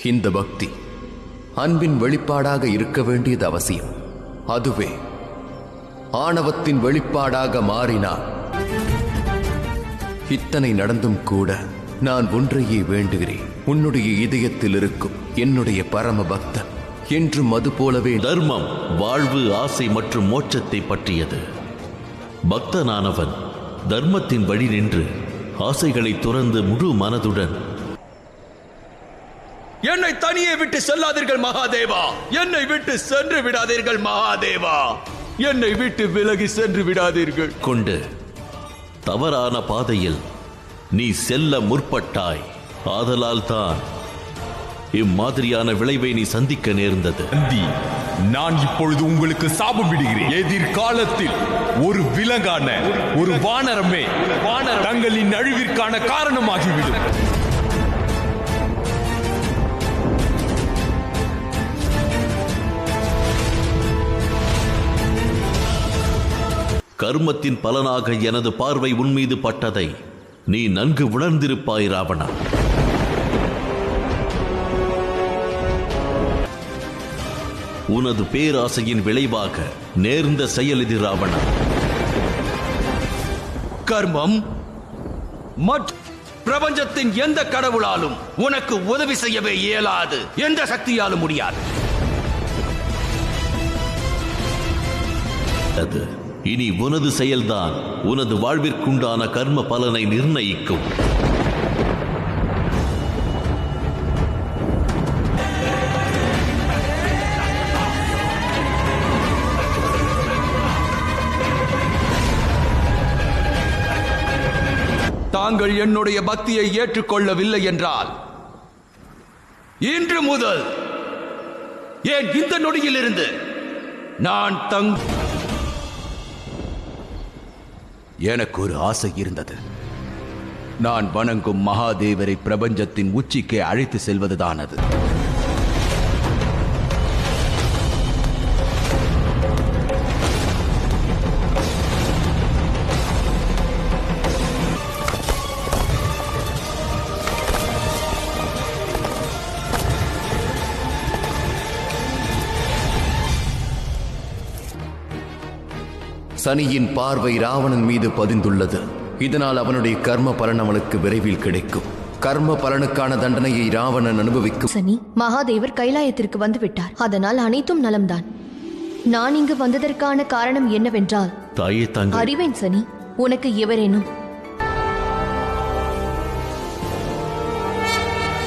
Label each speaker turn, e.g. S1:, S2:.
S1: இந்த பக்தி அன்பின் வெளிப்பாடாக இருக்க வேண்டியது அவசியம். அதுவே ஆணவத்தின் வெளிப்பாடாக மாறினார். இத்தனை நடந்தும் கூட நான் ஒன்றையே வேண்டுகிறேன். உன்னுடைய இதயத்தில் இருக்கும் என்னுடைய பரம பக்தன் என்றும் அது போலவே.
S2: தர்மம் வாழ்வு, ஆசை மற்றும் மோட்சத்தை பற்றியது. பக்தனானவன் தர்மத்தின் வழி நின்று ஆசைகளை துறந்து முழு மனதுடன்.
S3: என்னை தனியே விட்டு செல்லாதீர்கள் மகாதேவா, என்னை விட்டு சென்று விடாதீர்கள் மகாதேவா, என்னை விட்டு விலகி சென்று விடாதீர்கள்
S2: கொண்டு தவறான பாதையில் நீ செல்ல முற்பட்டாய். ஆதலால் தான் இம்மாதிரியான விளைவை நீ சந்திக்க நேர்ந்தது.
S4: நான் இப்பொழுது உங்களுக்கு சாபம் விடுகிறேன். எதிர்காலத்தில் ஒரு விலங்கான ஒரு வானரமே தங்களின் அழிவிற்கான காரணமாகிவிடும்.
S2: கர்மத்தின் பலனாக எனது பார்வை உன்மீது பட்டதை நீ நன்கு உணர்ந்திருப்பாய் ராவணா. உனது பேராசையின் விளைவாக நேர்ந்த செயல் இது ராவணா.
S3: கர்மம் பிரபஞ்சத்தின் எந்த கடவுளாலும் உனக்கு உதவி செய்யவே இயலாது, எந்த சக்தியாலும் முடியாது.
S2: அது இனி உனது செயல்தான் உனது வாழ்விற்குண்டான கர்ம பலனை நிர்ணயிக்கும்.
S3: தாங்கள் என்னுடைய பக்தியை ஏற்றுக்கொள்ளவில்லை என்றால் இன்று முதல் ஏன் இந்த நொடியிலிருந்து நான் எனக்கு ஒரு ஆசை இருந்தது. நான் வணங்கும் மகாதேவரை பிரபஞ்சத்தின் உச்சிக்கு அழைத்து செல்வதுதான் அது.
S1: சனியின் பார்வை ராவணன் மீது பதிந்துள்ளது. இதனால் அவனுடைய கர்ம பலன் அவனுக்கு விரைவில் கிடைக்கும். கர்ம பலனுக்கான தண்டனையை ராவணன் அனுபவிக்கும்.
S5: சனி, மகாதேவர் கைலாயத்திற்கு வந்து விட்டார். அதனால் அனைத்தும் நலம்தான். நான் இங்கு வந்ததற்கான காரணம் என்னவென்றால்
S2: தாயே, தாங்கள்
S5: அறிவேன் சனி. உனக்கு எவரேனும்